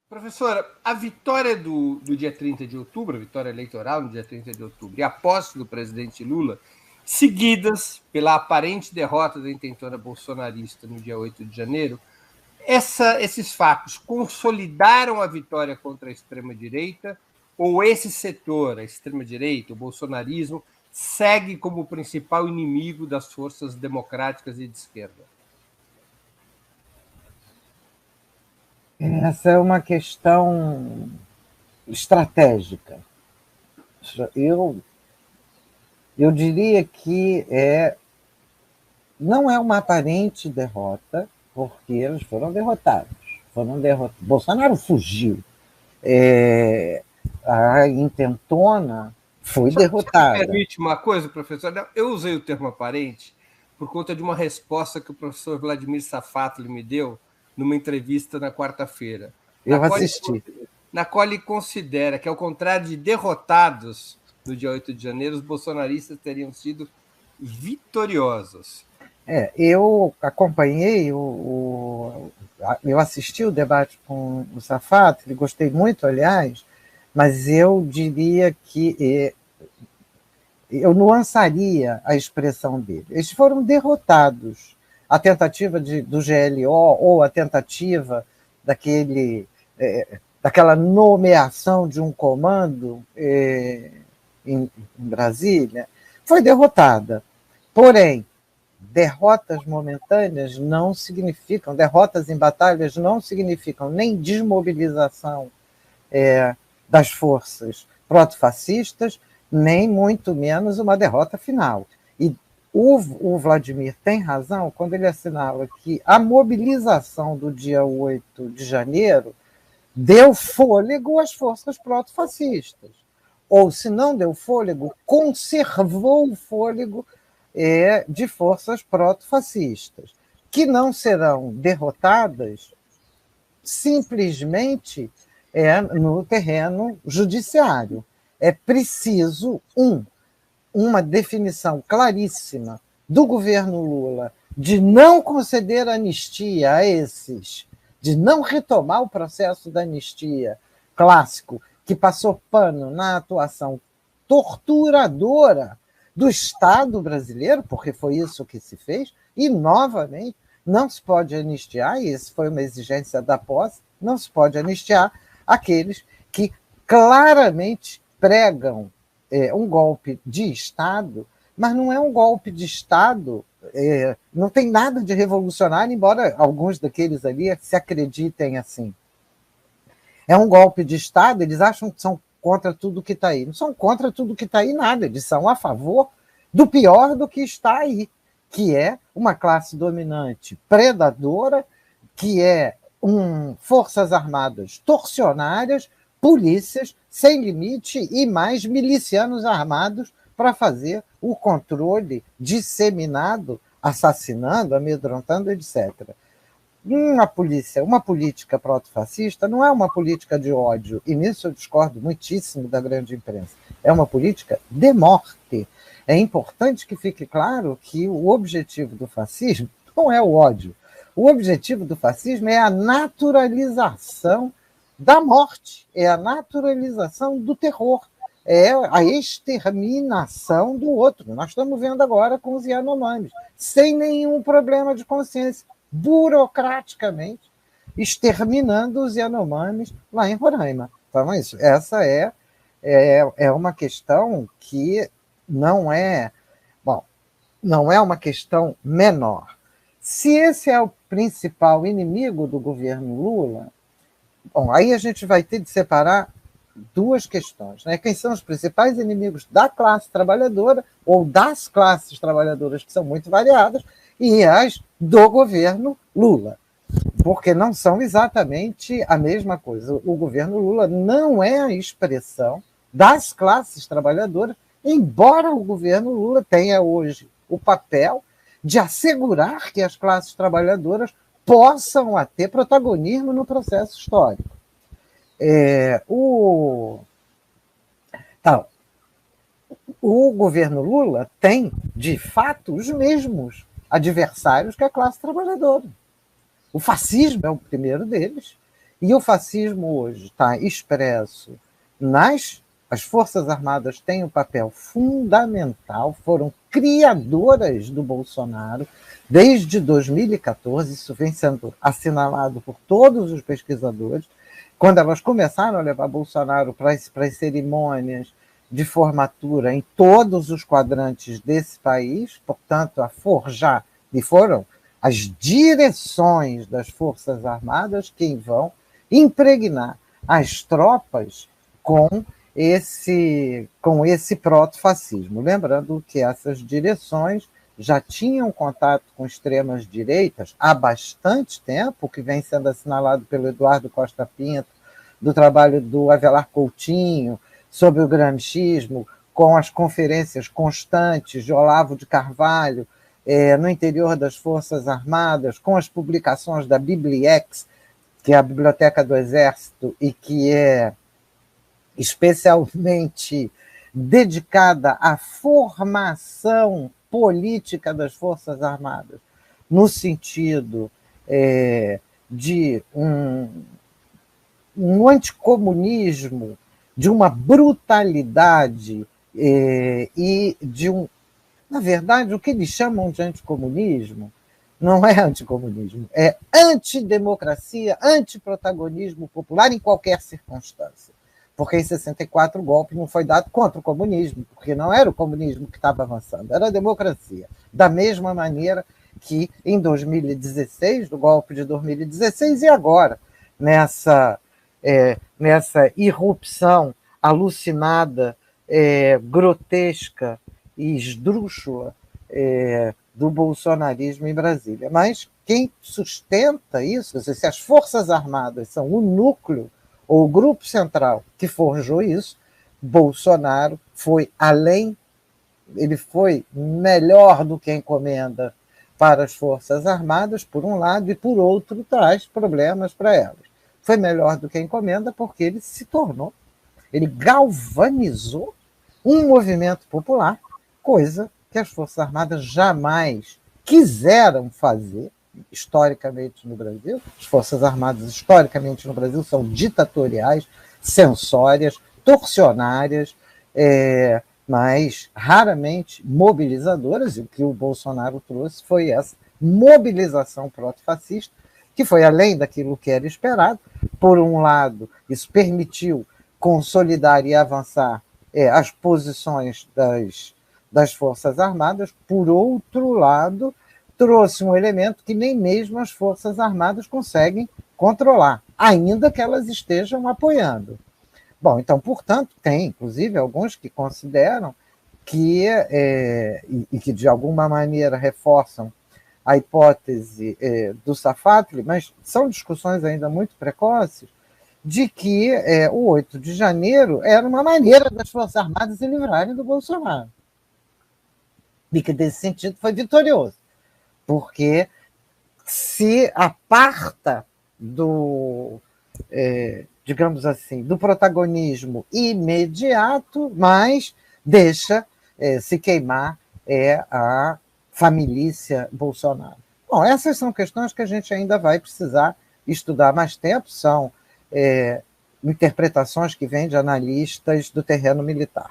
Professora, a vitória do dia 30 de outubro, a vitória eleitoral no dia 30 de outubro, e a posse do presidente Lula, seguidas pela aparente derrota da intentona bolsonarista no dia 8 de janeiro, esses fatos consolidaram a vitória contra a extrema-direita, ou esse setor, a extrema-direita, o bolsonarismo, segue como o principal inimigo das forças democráticas e de esquerda? Essa é uma questão estratégica. Eu diria que não é uma aparente derrota, porque eles foram derrotados. Bolsonaro fugiu. A intentona foi derrotada. Me permite uma coisa, professor? Eu usei o termo aparente por conta de uma resposta que o professor Vladimir Safatli me deu numa entrevista na quarta-feira. Eu assisti. Na qual ele considera que, ao contrário de derrotados no dia 8 de janeiro, os bolsonaristas teriam sido vitoriosos. Eu acompanhei, eu assisti o debate com o Safatli, gostei muito, aliás, mas eu diria que eu nuançaria a expressão dele. Eles foram derrotados. A tentativa do GLO ou a tentativa daquela nomeação de um comando em Brasília foi derrotada. Porém, derrotas momentâneas não significam, derrotas em batalhas não significam nem desmobilização das forças protofascistas, nem muito menos uma derrota final. E o Vladimir tem razão quando ele assinala que a mobilização do dia 8 de janeiro deu fôlego às forças protofascistas. Ou, se não deu fôlego, conservou o fôlego de forças protofascistas, que não serão derrotadas simplesmente no terreno judiciário. É preciso, uma definição claríssima do governo Lula de não conceder anistia a esses, de não retomar o processo da anistia clássico, que passou pano na atuação torturadora do Estado brasileiro, porque foi isso que se fez, e, novamente, não se pode anistiar, e isso foi uma exigência da posse, não se pode anistiar aqueles que claramente pregam um golpe de Estado, mas não é um golpe de Estado, não tem nada de revolucionário, embora alguns daqueles ali se acreditem assim. É um golpe de Estado, eles acham que são contra tudo que está aí. Não são contra tudo que está aí nada, eles são a favor do pior do que está aí, que é uma classe dominante predadora, que é forças armadas torcionárias, polícias sem limite e mais milicianos armados para fazer o controle disseminado, assassinando, amedrontando, etc. Uma política protofascista não é uma política de ódio, e nisso eu discordo muitíssimo da grande imprensa. É uma política de morte. É importante que fique claro que o objetivo do fascismo não é o ódio. O objetivo do fascismo é a naturalização da morte, é a naturalização do terror, é a exterminação do outro. Nós estamos vendo agora com os Yanomamis, sem nenhum problema de consciência, burocraticamente, exterminando os Yanomamis lá em Roraima. Então, essa é uma questão que não é uma questão menor. Se esse é o principal inimigo do governo Lula, aí a gente vai ter de separar duas questões, né? Quem são os principais inimigos da classe trabalhadora ou das classes trabalhadoras, que são muito variadas, e as do governo Lula, porque não são exatamente a mesma coisa. O governo Lula não é a expressão das classes trabalhadoras, embora o governo Lula tenha hoje o papel de assegurar que as classes trabalhadoras possam ter protagonismo no processo histórico. O governo Lula tem, de fato, os mesmos adversários que a classe trabalhadora. O fascismo é o primeiro deles, E o fascismo hoje está expresso as Forças Armadas têm um papel fundamental, foram criadoras do Bolsonaro desde 2014, isso vem sendo assinalado por todos os pesquisadores, quando elas começaram a levar Bolsonaro para as cerimônias de formatura em todos os quadrantes desse país, portanto, a forjar, e foram as direções das Forças Armadas quem vão impregnar as tropas com esse proto-fascismo. Lembrando que essas direções já tinham contato com extremas direitas há bastante tempo, que vem sendo assinalado pelo Eduardo Costa Pinto, do trabalho do Avelar Coutinho, sobre o gramscismo, com as conferências constantes de Olavo de Carvalho, no interior das Forças Armadas, com as publicações da Bibliex, que é a Biblioteca do Exército, e que é especialmente dedicada à formação política das Forças Armadas, no sentido de um anticomunismo, de uma brutalidade e de na verdade, o que eles chamam de anticomunismo não é anticomunismo, é antidemocracia, antiprotagonismo popular em qualquer circunstância. Porque em 64 o golpe não foi dado contra o comunismo, porque não era o comunismo que estava avançando, era a democracia. Da mesma maneira que em 2016, no golpe de 2016, e agora, nessa irrupção alucinada, grotesca e esdrúxula do bolsonarismo em Brasília. Mas quem sustenta isso, se as Forças Armadas são o núcleo ou o grupo central que forjou isso, Bolsonaro foi além, ele foi melhor do que a encomenda para as Forças Armadas, por um lado, e por outro traz problemas para elas. Foi melhor do que a encomenda porque ele se tornou, ele galvanizou um movimento popular, coisa que as Forças Armadas jamais quiseram fazer, historicamente no Brasil. As Forças Armadas, historicamente no Brasil, são ditatoriais, censórias, torcionárias, mas raramente mobilizadoras, e o que o Bolsonaro trouxe foi essa mobilização proto-fascista, que foi além daquilo que era esperado. Por um lado, isso permitiu consolidar e avançar as posições das Forças Armadas. Por outro lado, trouxe um elemento que nem mesmo as Forças Armadas conseguem controlar, ainda que elas estejam apoiando. Bom, então, portanto, tem, inclusive, alguns que consideram que, e que de alguma maneira reforçam a hipótese do Safatli, mas são discussões ainda muito precoces, de que o 8 de janeiro era uma maneira das Forças Armadas se livrarem do Bolsonaro. E que, nesse sentido, foi vitorioso, porque se aparta digamos assim, do protagonismo imediato, mas deixa se queimar a família Bolsonaro. Bom, essas são questões que a gente ainda vai precisar estudar mais tempo, são interpretações que vêm de analistas do terreno militar.